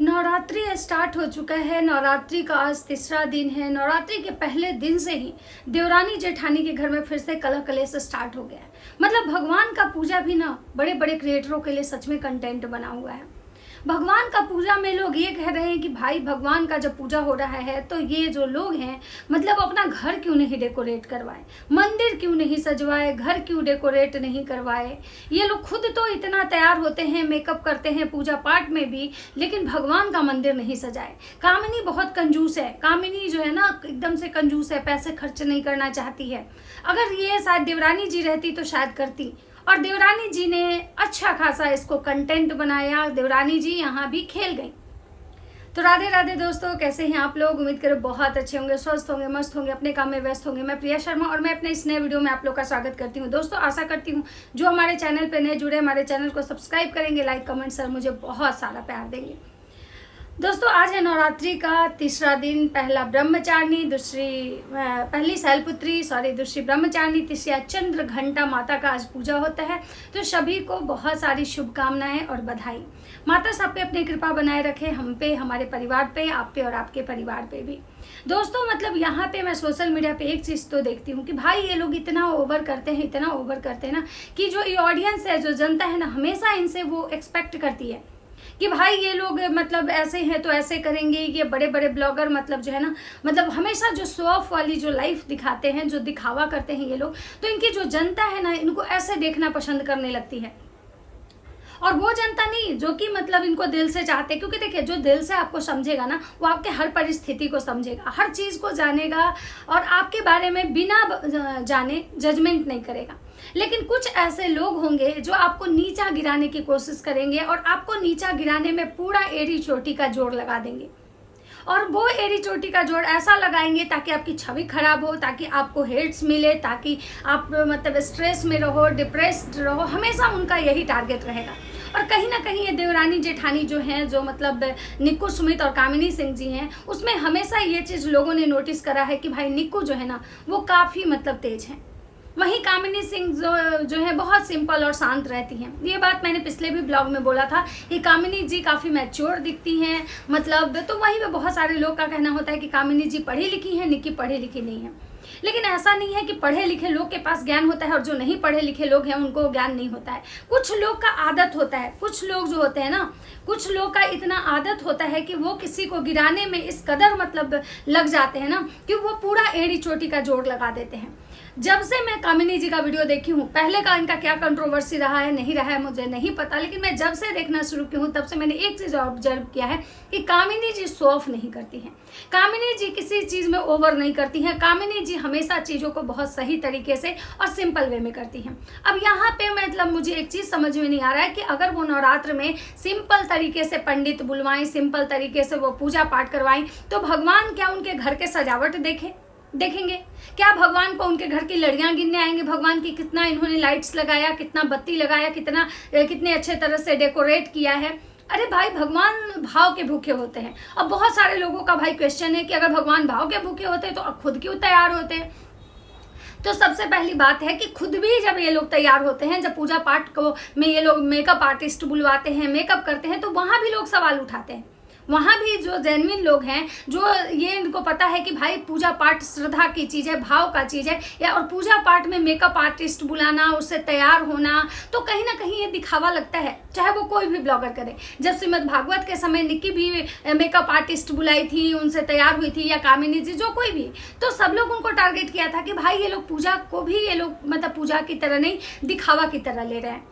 Navratri start हो चुका है। नवरात्रि का आज तीसरा दिन है। नवरात्रि के पहले दिन से ही देवरानी जेठानी के घर में फिर से कलह कलेश स्टार्ट हो गया है। मतलब भगवान का पूजा भी ना बड़े बड़े क्रिएटरों के लिए सच में कंटेंट बना हुआ है। भगवान का पूजा में लोग ये कह रहे हैं कि भाई भगवान का जब पूजा हो रहा है तो ये जो लोग हैं मतलब अपना घर क्यों नहीं डेकोरेट करवाए, मंदिर क्यों नहीं सजवाए, घर क्यों डेकोरेट नहीं करवाए। ये लोग खुद तो इतना तैयार होते हैं, मेकअप करते हैं पूजा पाठ में भी, लेकिन भगवान का मंदिर नहीं सजाए। कामिनी बहुत कंजूस है। कामिनी जो है ना एकदम से कंजूस है, पैसे खर्च नहीं करना चाहती है। अगर ये शायद देवरानी जी रहती तो शायद करती, और देवरानी जी ने अच्छा खासा इसको कंटेंट बनाया। देवरानी जी यहाँ भी खेल गई। तो राधे राधे दोस्तों, कैसे हैं आप लोग? उम्मीद करो बहुत अच्छे होंगे, स्वस्थ होंगे, मस्त होंगे, अपने काम में व्यस्त होंगे। मैं प्रिया शर्मा और मैं अपने इस नए वीडियो में आप लोग का स्वागत करती हूँ। दोस्तों आशा करती हूँ जो हमारे चैनल पे नए जुड़े हमारे चैनल को सब्सक्राइब करेंगे, लाइक कमेंट सर मुझे बहुत सारा प्यार देंगे। दोस्तों आज है नवरात्रि का तीसरा दिन। पहला ब्रह्मचारिणी, पहली शैलपुत्री दूसरी ब्रह्मचारिणी, तीसरी चंद्र घंटा माता का आज पूजा होता है। तो सभी को बहुत सारी शुभकामनाएं और बधाई। माता सब पे अपनी कृपा बनाए रखे, हम पे, हमारे परिवार पे, आप पे और आपके परिवार पे भी। दोस्तों मतलब यहाँ पे मैं सोशल मीडिया पे एक चीज़ तो देखती हूँ कि भाई ये लोग इतना ओवर करते हैं ना कि जो ये ऑडियंस है, जो जनता है ना, हमेशा इनसे वो एक्सपेक्ट करती है कि भाई ये लोग मतलब ऐसे हैं तो ऐसे करेंगे। ये बड़े बड़े ब्लॉगर मतलब जो है ना, मतलब हमेशा जो शो ऑफ वाली जो लाइफ दिखाते हैं, जो दिखावा करते हैं ये लोग, तो इनकी जो जनता है ना इनको ऐसे देखना पसंद करने लगती है। और वो जनता नहीं जो कि मतलब इनको दिल से चाहते, क्योंकि देखिए जो दिल से आपको समझेगा ना वो आपके हर परिस्थिति को समझेगा, हर चीज़ को जानेगा और आपके बारे में बिना जाने जजमेंट नहीं करेगा। लेकिन कुछ ऐसे लोग होंगे जो आपको नीचा गिराने की कोशिश करेंगे और आपको नीचा गिराने में पूरा एड़ी चोटी का जोड़ लगा देंगे। और वो एड़ी चोटी का जोड़ ऐसा लगाएंगे ताकि आपकी छवि खराब हो, ताकि आपको हेट्स मिले, ताकि आप मतलब स्ट्रेस में रहो, डिप्रेस्ड रहो। हमेशा उनका यही टारगेट रहेगा। और कहीं ना कहीं ये देवरानी जेठानी जो हैं, जो मतलब निक्कू सुमित और कामिनी सिंह जी हैं, उसमें हमेशा ये चीज़ लोगों ने नोटिस करा है कि भाई निक्कू जो है ना वो काफ़ी मतलब तेज है, वहीं कामिनी सिंह जो है बहुत सिंपल और शांत रहती हैं। ये बात मैंने पिछले भी ब्लॉग में बोला था कि कामिनी जी काफ़ी मैच्योर दिखती हैं मतलब। तो वहीं पे बहुत सारे लोग का कहना होता है कि कामिनी जी पढ़ी लिखी हैं, निक्की पढ़ी लिखी नहीं है। लेकिन ऐसा नहीं है कि पढ़े लिखे लोग के पास ज्ञान होता है और जो नहीं पढ़े लिखे लोग हैं उनको ज्ञान नहीं होता है। कुछ लोग का आदत होता है, कुछ लोग जो होते हैं ना, कुछ लोग का इतना आदत होता है कि वो किसी को गिराने में इस कदर मतलब लग जाते हैं ना कि वो पूरा एड़ी चोटी का जोड़ लगा देते हैं। जब से मैं कामिनी जी का वीडियो देखी हूँ, पहले का इनका क्या कंट्रोवर्सी रहा है नहीं रहा है मुझे नहीं पता, लेकिन मैं जब से देखना शुरू की हूँ तब से मैंने एक चीज़ ऑब्जर्व किया है कि कामिनी जी शो ऑफ नहीं करती हैं। कामिनी जी किसी चीज़ में ओवर नहीं करती हैं। कामिनी जी हमेशा चीज़ों को बहुत सही तरीके से और सिंपल वे में करती हैं। अब यहाँ पे मतलब मुझे एक चीज़ समझ में नहीं आ रहा है कि अगर वो नवरात्र में सिंपल तरीके से पंडित बुलवाएं, सिंपल तरीके से वो पूजा पाठ करवाएं, तो भगवान क्या उनके घर के सजावट देखेंगे? क्या भगवान को उनके घर की लड़ियां गिनने आएंगे? भगवान की कितना इन्होंने लाइट्स लगाया, कितना बत्ती लगाया, कितने अच्छे तरह से डेकोरेट किया है। अरे भाई भगवान भाव के भूखे होते हैं। अब बहुत सारे लोगों का भाई क्वेश्चन है कि अगर भगवान भाव के भूखे होते हैं तो अब खुद क्यों तैयार होते हैं? तो सबसे पहली बात है कि खुद भी जब ये लोग तैयार होते हैं, जब पूजा पाठ को में ये लोग मेकअप आर्टिस्ट बुलवाते हैं, मेकअप करते हैं, तो वहाँ भी लोग सवाल उठाते हैं। वहाँ भी जो जेन्युइन लोग हैं, जो ये इनको पता है कि भाई पूजा पाठ श्रद्धा की चीज़ है, भाव का चीज़ है, या और पूजा पाठ में मेकअप आर्टिस्ट बुलाना, उससे तैयार होना, तो कहीं ना कहीं ये दिखावा लगता है, चाहे वो कोई भी ब्लॉगर करे। जब श्रीमद् भागवत के समय निक्की भी मेकअप आर्टिस्ट बुलाई थी, उनसे तैयार हुई थी, या कामिनी जी, जो कोई भी, तो सब लोग उनको टारगेट किया था कि भाई ये लोग पूजा को भी ये लोग मतलब पूजा की तरह नहीं, दिखावा की तरह ले रहे हैं।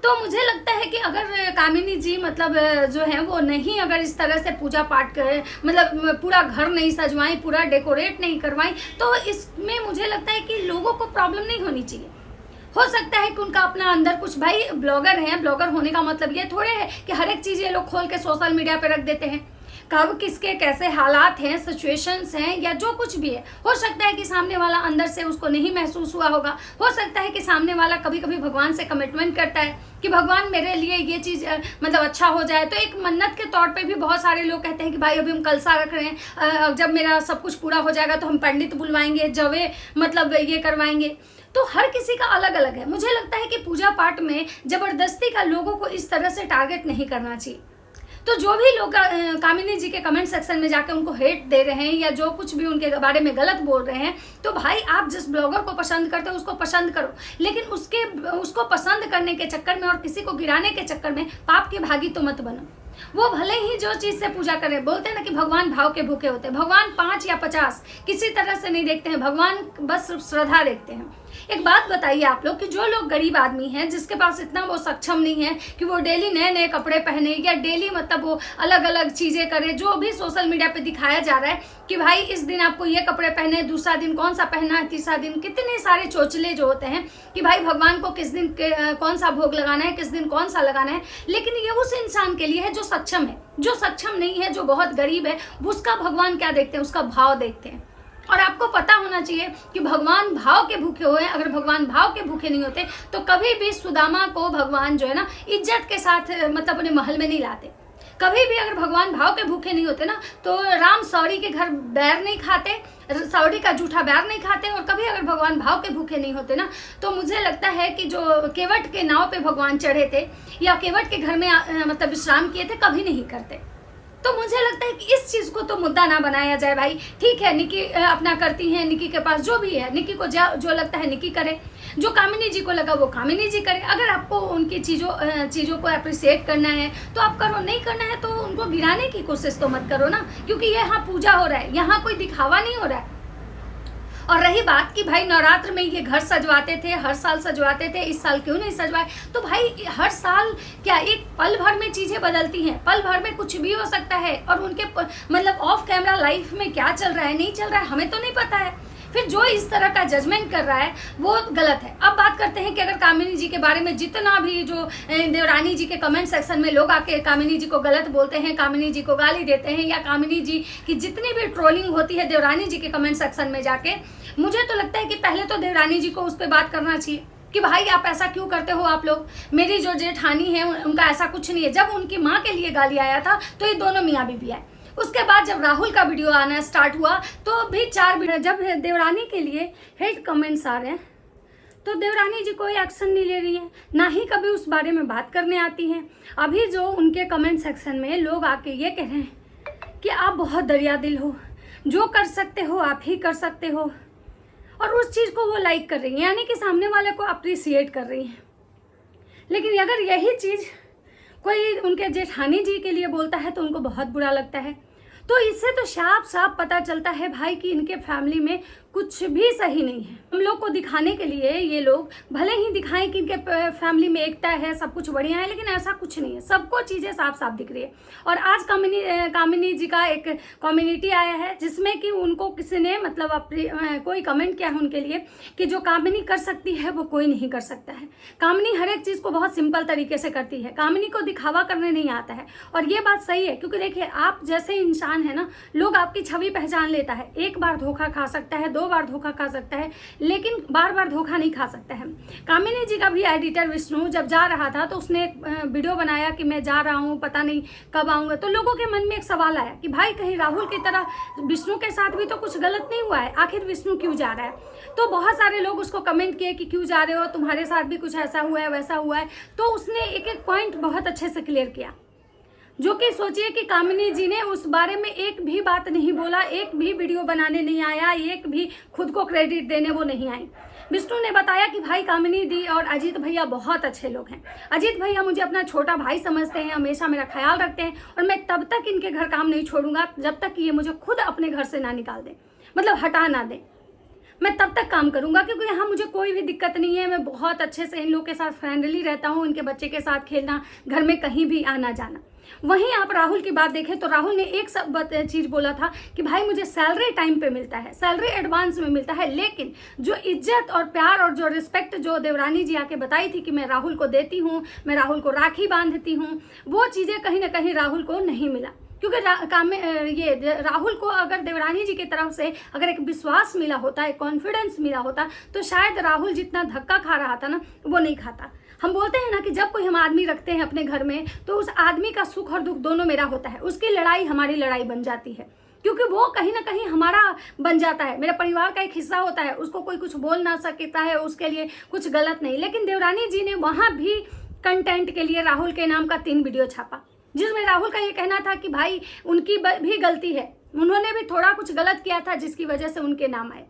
तो मुझे लगता है कि अगर कामिनी जी मतलब जो है वो नहीं, अगर इस तरह से पूजा पाठ करें, मतलब पूरा घर नहीं सजवाएं, पूरा डेकोरेट नहीं करवाएं, तो इसमें मुझे लगता है कि लोगों को प्रॉब्लम नहीं होनी चाहिए। हो सकता है कि उनका अपना अंदर कुछ, भाई ब्लॉगर हैं, ब्लॉगर होने का मतलब ये थोड़े है कि हर एक चीज़ ये लोग खोल के सोशल मीडिया पे रख देते हैं। कब किसके कैसे हालात हैं, सिचुएशंस हैं, या जो कुछ भी है, हो सकता है कि सामने वाला अंदर से उसको नहीं महसूस हुआ होगा। हो सकता है कि सामने वाला कभी कभी भगवान से कमिटमेंट करता है कि भगवान मेरे लिए ये चीज़ मतलब अच्छा हो जाए, तो एक मन्नत के तौर पे भी बहुत सारे लोग कहते हैं कि भाई अभी हम कलसा रख रहे हैं, जब मेरा सब कुछ पूरा हो जाएगा तो हम पंडित बुलवाएंगे, जवे मतलब ये करवाएंगे। तो हर किसी का अलग अलग है। मुझे लगता है कि पूजा पाठ में जबरदस्ती का लोगों को इस तरह से टारगेट नहीं करना चाहिए। तो जो भी लोग कामिनी जी के कमेंट सेक्शन में जाके उनको हेट दे रहे हैं या जो कुछ भी उनके बारे में गलत बोल रहे हैं, तो भाई आप जिस ब्लॉगर को पसंद करते हो उसको पसंद करो, लेकिन उसको पसंद करने के चक्कर में और किसी को गिराने के चक्कर में पाप के भागी तो मत बनो। वो भले ही जो चीज से पूजा करे, बोलते हैं ना कि भगवान भाव के भूखे होते हैं। भगवान 5 या 50 किसी तरह से नहीं देखते हैं, भगवान बस श्रद्धा देखते हैं। एक बात बताइए आप लोग कि जो लोग गरीब आदमी हैं, जिसके पास इतना वो सक्षम नहीं है कि वो डेली नए नए कपड़े पहने या डेली मतलब वो अलग अलग चीजें करे, जो भी सोशल मीडिया पे दिखाया जा रहा है कि भाई इस दिन आपको ये कपड़े पहने, दूसरा दिन कौन सा पहनना है, तीसरा दिन कितने सारे चोचले जो होते हैं कि भाई भगवान को किस दिन कौन सा भोग लगाना है, किस दिन कौन सा लगाना है। लेकिन ये उस इंसान के लिए है जो सक्षम है। जो सक्षम नहीं है, जो बहुत गरीब है, उसका भगवान क्या देखते हैं? उसका भाव देखते हैं। और आपको पता होना चाहिए कि भगवान भाव के भूखे हुए हैं। अगर भगवान भाव के भूखे नहीं होते तो कभी भी सुदामा को भगवान जो है ना इज्जत के साथ मतलब अपने महल में नहीं लाते। कभी भी अगर भगवान भाव के भूखे नहीं होते ना तो राम सौरी के घर बैर नहीं खाते, सौरी का जूठा बैर नहीं खाते। और कभी अगर भगवान भाव के भूखे नहीं होते ना तो मुझे लगता है कि जो केवट के नाव पे भगवान चढ़े थे या केवट के घर में मतलब विश्राम किए थे, कभी नहीं करते। तो मुझे लगता है कि इस चीज को तो मुद्दा ना बनाया जाए। भाई ठीक है, निकी अपना करती हैं, निकी के पास जो भी है, निकी को जो लगता है निकी करे, जो कामिनी जी को लगा वो कामिनी जी करे। अगर आपको उनकी चीज़ों को अप्रिशिएट करना है तो आप करो, नहीं करना है तो उनको गिराने की कोशिश तो मत करो ना, क्योंकि ये यहाँ पूजा हो रहा है, यहाँ कोई दिखावा नहीं हो रहा है। और रही बात कि भाई नवरात्र में ये घर सजवाते थे, हर साल सजवाते थे, इस साल क्यों नहीं सजवाए? तो भाई हर साल क्या एक पल भर में चीज़ें बदलती हैं, पल भर में कुछ भी हो सकता है। और उनके मतलब ऑफ कैमरा लाइफ में क्या चल रहा है, नहीं चल रहा है, हमें तो नहीं पता है। फिर जो इस तरह का जजमेंट कर रहा है वो गलत है। अब बात करते हैं कि अगर कामिनी जी के बारे में जितना भी जो देवरानी जी के कमेंट सेक्शन में लोग आके कामिनी जी को गलत बोलते हैं, कामिनी जी को गाली देते हैं, या कामिनी जी की जितनी भी ट्रोलिंग होती है देवरानी जी के कमेंट सेक्शन में जाके, मुझे तो लगता है कि पहले तो देवरानी जी को उस पर बात करना चाहिए कि भाई आप ऐसा क्यों करते हो आप लोग। मेरी जो जेठानी है उनका ऐसा कुछ नहीं है। जब उनकी माँ के लिए गाली आया था तो ये दोनों मियाँ बीवी आए। उसके बाद जब राहुल का वीडियो आना स्टार्ट हुआ तो भी 4 वीडियो, जब देवरानी के लिए हेट कमेंट्स आ रहे हैं तो देवरानी जी कोई एक्शन नहीं ले रही है, ना ही कभी उस बारे में बात करने आती हैं। अभी जो उनके कमेंट सेक्शन में लोग आके ये कह रहे हैं कि आप बहुत दरिया दिल हो, जो कर सकते हो आप ही कर सकते हो, और उस चीज़ को वो लाइक कर रही हैं, यानी कि सामने वाले को अप्रिसिएट कर रही हैं। लेकिन अगर यही चीज़ कोई उनके जेठानी जी के लिए बोलता है तो उनको बहुत बुरा लगता है। तो इससे तो साफ साफ पता चलता है भाई कि इनके फैमिली में कुछ भी सही नहीं है। हम लोग को दिखाने के लिए ये लोग भले ही दिखाएं कि इनके फैमिली में एकता है, सब कुछ बढ़िया है, लेकिन ऐसा कुछ नहीं है। सबको चीज़ें साफ साफ दिख रही है। और आज कामिनी जी का एक कम्युनिटी आया है जिसमें कि उनको किसी ने मतलब कोई कमेंट किया है उनके लिए कि जो कामिनी कर सकती है वो कोई नहीं कर सकता है। कामिनी हर एक चीज़ को बहुत सिंपल तरीके से करती है, कामिनी को दिखावा करने नहीं आता है। और ये बात सही है, क्योंकि देखिए आप जैसे इंसान है ना, लोग आपकी छवि पहचान लेता है। एक बार धोखा खा सकता है, 2 बार धोखा खा सकता है, लेकिन बार बार धोखा नहीं खा सकता है। कामिनी जी का भी एडिटर विष्णु जब जा रहा था तो उसने एक वीडियो बनाया कि मैं जा रहा हूँ, पता नहीं कब आऊँगा। तो लोगों के मन में एक सवाल आया कि भाई कहीं राहुल की तरह विष्णु के साथ भी तो कुछ गलत नहीं हुआ है, आखिर विष्णु क्यों जा रहा है? तो बहुत सारे लोग उसको कमेंट किए कि क्यों जा रहे हो, तुम्हारे साथ भी कुछ ऐसा हुआ है, वैसा हुआ है। तो उसने एक एक पॉइंट बहुत अच्छे से क्लियर किया, जो कि सोचिए कि कामिनी जी ने उस बारे में एक भी बात नहीं बोला, एक भी वीडियो बनाने नहीं आया, एक भी खुद को क्रेडिट देने वो नहीं आई। विष्णु ने बताया कि भाई कामिनी दी और अजीत भैया बहुत अच्छे लोग हैं। अजीत भैया मुझे अपना छोटा भाई समझते हैं, हमेशा मेरा ख्याल रखते हैं, और मैं तब तक इनके घर काम नहीं छोड़ूंगा जब तक कि ये मुझे खुद अपने घर से ना निकाल दें, मतलब हटा ना दें। मैं तब तक काम करूंगा, क्योंकि यहाँ मुझे कोई भी दिक्कत नहीं है। मैं बहुत अच्छे से इन लोग के साथ फ्रेंडली रहता हूँ, इनके बच्चे के साथ खेलना, घर में कहीं भी आना जाना। वहीं आप राहुल की बात देखें तो राहुल ने एक चीज़ बोला था कि भाई मुझे सैलरी टाइम पे मिलता है, सैलरी एडवांस में मिलता है, लेकिन जो इज्जत और प्यार और जो रिस्पेक्ट जो देवरानी जी आके बताई थी कि मैं राहुल को देती हूँ, मैं राहुल को राखी बांधती हूँ, वो चीज़ें कहीं ना कहीं राहुल को नहीं मिला। क्योंकि ये राहुल को अगर देवरानी जी की तरफ से अगर एक विश्वास मिला होता, एक कॉन्फिडेंस मिला होता, तो शायद राहुल जितना धक्का खा रहा था ना वो नहीं खाता। हम बोलते हैं ना कि जब कोई हम आदमी रखते हैं अपने घर में तो उस आदमी का सुख और दुख दोनों मेरा होता है, उसकी लड़ाई हमारी लड़ाई बन जाती है, क्योंकि वो कहीं ना कहीं हमारा बन जाता है, मेरे परिवार का एक हिस्सा होता है। उसको कोई कुछ बोल ना सकता है, उसके लिए कुछ गलत नहीं। लेकिन देवरानी जी ने वहाँ भी कंटेंट के लिए राहुल के नाम का 3 वीडियो छापा, जिसमें राहुल का ये कहना था कि भाई उनकी भी गलती है, उन्होंने भी थोड़ा कुछ गलत किया था जिसकी वजह से उनके नाम आए।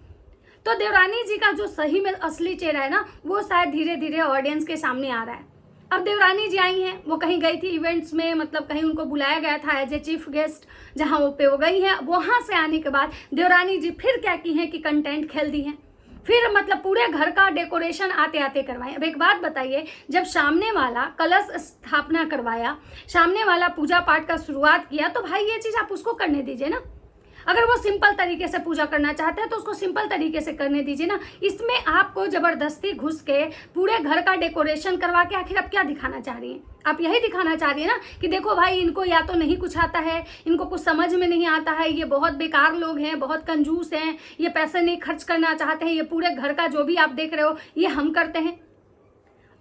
तो देवरानी जी का जो सही में असली चेहरा है ना, वो शायद धीरे धीरे ऑडियंस के सामने आ रहा है। अब देवरानी जी आई हैं, वो कहीं गई थी इवेंट्स में, मतलब कहीं उनको बुलाया गया था एज ए चीफ गेस्ट, जहां वो गई हैं। वहां से आने के बाद देवरानी जी फिर क्या की हैं कि कंटेंट खेल दी हैं, फिर मतलब पूरे घर का डेकोरेशन आते आते करवाएं। अब एक बात बताइए, जब सामने वाला कलश स्थापना करवाया, सामने वाला पूजा पाठ का शुरुआत किया, तो भाई ये चीज़ आप उसको करने दीजिए ना। अगर वो सिंपल तरीके से पूजा करना चाहते हैं तो उसको सिंपल तरीके से करने दीजिए ना। इसमें आपको ज़बरदस्ती घुस के पूरे घर का डेकोरेशन करवा के आखिर आप क्या दिखाना चाह रही हैं? आप यही दिखाना चाह रही है ना कि देखो भाई, इनको या तो नहीं कुछ आता है, इनको कुछ समझ में नहीं आता है, ये बहुत बेकार लोग हैं, बहुत कंजूस हैं, ये पैसे नहीं खर्च करना चाहते हैं, ये पूरे घर का जो भी आप देख रहे हो ये हम करते हैं।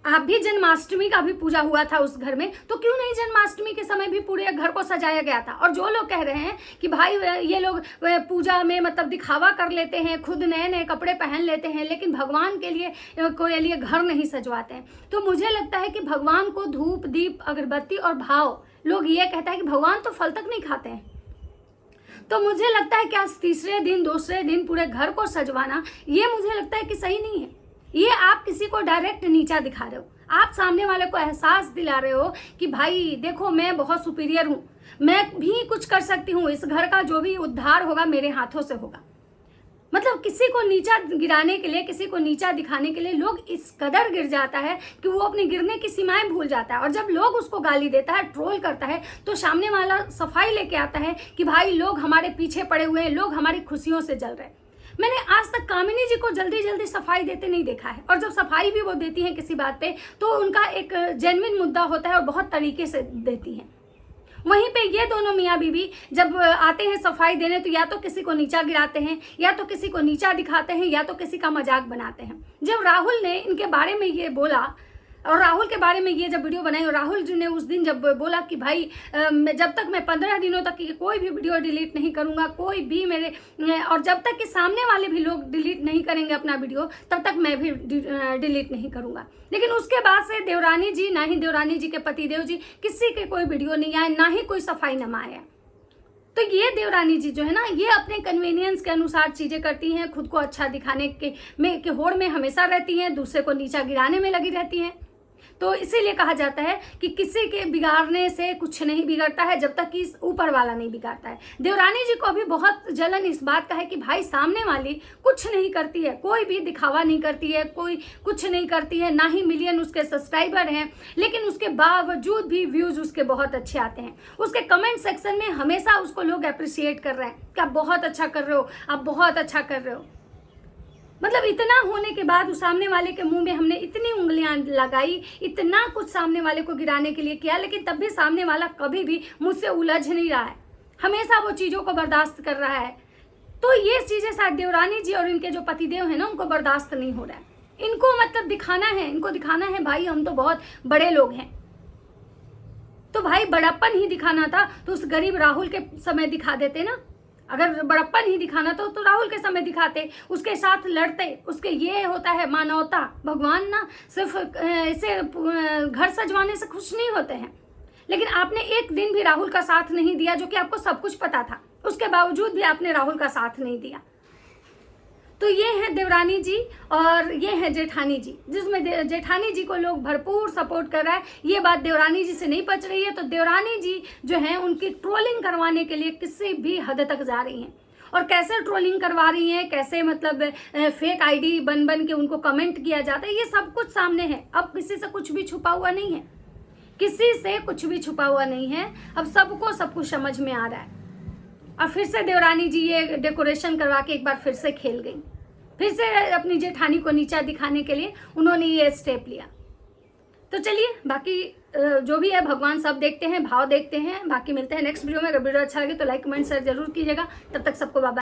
आप भी जन्माष्टमी का भी पूजा हुआ था उस घर में, तो क्यों नहीं जन्माष्टमी के समय भी पूरे घर को सजाया गया था? और जो लोग कह रहे हैं कि भाई ये लोग पूजा में मतलब दिखावा कर लेते हैं, खुद नए नए कपड़े पहन लेते हैं, लेकिन भगवान के लिए घर नहीं सजवाते हैं, तो मुझे लगता है कि भगवान को धूप दीप अगरबत्ती और भाव, लोग ये कहता है कि भगवान तो फल तक नहीं खाते हैं। तो मुझे लगता है कि आज तीसरे दिन दूसरे दिन पूरे घर को सजवाना, ये मुझे लगता है कि सही नहीं है। ये आप किसी को डायरेक्ट नीचा दिखा रहे हो, आप सामने वाले को एहसास दिला रहे हो कि भाई देखो मैं बहुत सुपीरियर हूँ, मैं भी कुछ कर सकती हूँ, इस घर का जो भी उद्धार होगा मेरे हाथों से होगा। मतलब किसी को नीचा गिराने के लिए, किसी को नीचा दिखाने के लिए लोग इस कदर गिर जाता है कि वो अपने गिरने की सीमाएं भूल जाता है। और जब लोग उसको गाली देता है, ट्रोल करता है, तो सामने वाला सफाई लेके आता है कि भाई लोग हमारे पीछे पड़े हुए हैं, लोग हमारी खुशियों से जल रहे हैं। मैंने आज तक कामिनी जी को जल्दी जल्दी सफाई देते नहीं देखा है, और जब सफाई भी वो देती हैं किसी बात पे तो उनका एक जेन्युइन मुद्दा होता है और बहुत तरीके से देती हैं। वहीं पे ये दोनों मियाँ बीवी जब आते हैं सफाई देने, तो या तो किसी को नीचा गिराते हैं, या तो किसी को नीचा दिखाते हैं, या तो किसी का मजाक बनाते हैं। जब राहुल ने इनके बारे में ये बोला और राहुल के बारे में ये जब वीडियो बनाई, और राहुल जी ने उस दिन जब बोला कि भाई जब तक मैं 15 दिनों तक की कोई भी वीडियो डिलीट नहीं करूंगा, कोई भी मेरे, और जब तक कि सामने वाले भी लोग डिलीट नहीं करेंगे अपना वीडियो, तब तक मैं भी डिलीट नहीं करूंगा। लेकिन उसके बाद से देवरानी जी, ना ही देवरानी जी के पतिदेव जी, किसी के कोई वीडियो नहीं आए, ना ही कोई सफाईनामा आया। तो ये देवरानी जी जो है ना, ये अपने कन्वीनियंस के अनुसार चीज़ें करती हैं, खुद को अच्छा दिखाने के होड़ में हमेशा रहती हैं, दूसरे को नीचा गिराने में लगी रहती हैं। तो इसीलिए कहा जाता है कि किसी के बिगाड़ने से कुछ नहीं बिगड़ता है जब तक कि ऊपर वाला नहीं बिगाड़ता है। देवरानी जी को अभी बहुत जलन इस बात का है कि भाई सामने वाली कुछ नहीं करती है, कोई भी दिखावा नहीं करती है, कोई कुछ नहीं करती है, ना ही मिलियन उसके सब्सक्राइबर हैं, लेकिन उसके बावजूद भी व्यूज़ उसके बहुत अच्छे आते हैं। उसके कमेंट सेक्शन में हमेशा उसको लोग अप्रिशिएट कर रहे हैं कि आप बहुत अच्छा कर रहे हो, आप बहुत अच्छा कर रहे हो। मतलब इतना होने के बाद उस सामने वाले के मुंह में हमने इतनी उंगलियां लगाई, इतना कुछ सामने वाले को गिराने के लिए किया, लेकिन तब भी सामने वाला कभी भी मुझसे उलझ नहीं रहा है, हमेशा वो चीज़ों को बर्दाश्त कर रहा है। तो ये चीज़ें शायद देवरानी जी और इनके जो पतिदेव हैं ना, उनको बर्दाश्त नहीं हो रहा है। इनको मतलब दिखाना है, इनको दिखाना है भाई हम तो बहुत बड़े लोग हैं। तो भाई बड़प्पन ही दिखाना था तो उस गरीब राहुल के समय दिखा देते ना। अगर बड़प्पन ही दिखाना तो राहुल के समय दिखाते, उसके साथ लड़ते। उसके ये होता है मानवता। भगवान ना सिर्फ इसे घर सजवाने से खुश नहीं होते हैं, लेकिन आपने एक दिन भी राहुल का साथ नहीं दिया, जो कि आपको सब कुछ पता था, उसके बावजूद भी आपने राहुल का साथ नहीं दिया। तो ये है देवरानी जी और ये है जेठानी जी, जिसमें जेठानी जी को लोग भरपूर सपोर्ट कर रहा है। ये बात देवरानी जी से नहीं पच रही है, तो देवरानी जी जो है उनकी ट्रोलिंग करवाने के लिए किसी भी हद तक जा रही हैं। और कैसे ट्रोलिंग करवा रही हैं, कैसे मतलब फेक आईडी बन के उनको कमेंट किया जाता है, ये सब कुछ सामने है। अब किसी से कुछ भी छुपा हुआ नहीं है, किसी से कुछ भी छुपा हुआ नहीं है। अब सबको सब कुछ समझ में आ रहा है। और फिर से देवरानी जी ये डेकोरेशन करवा के एक बार फिर से खेल गई, फिर से अपनी जेठानी को नीचा दिखाने के लिए उन्होंने ये स्टेप लिया। तो चलिए बाकी जो भी है भगवान सब देखते हैं, भाव देखते हैं। बाकी मिलते हैं नेक्स्ट वीडियो में। अगर वीडियो अच्छा लगे तो लाइक कमेंट शेयर जरूर कीजिएगा। तब तक सबको बाय।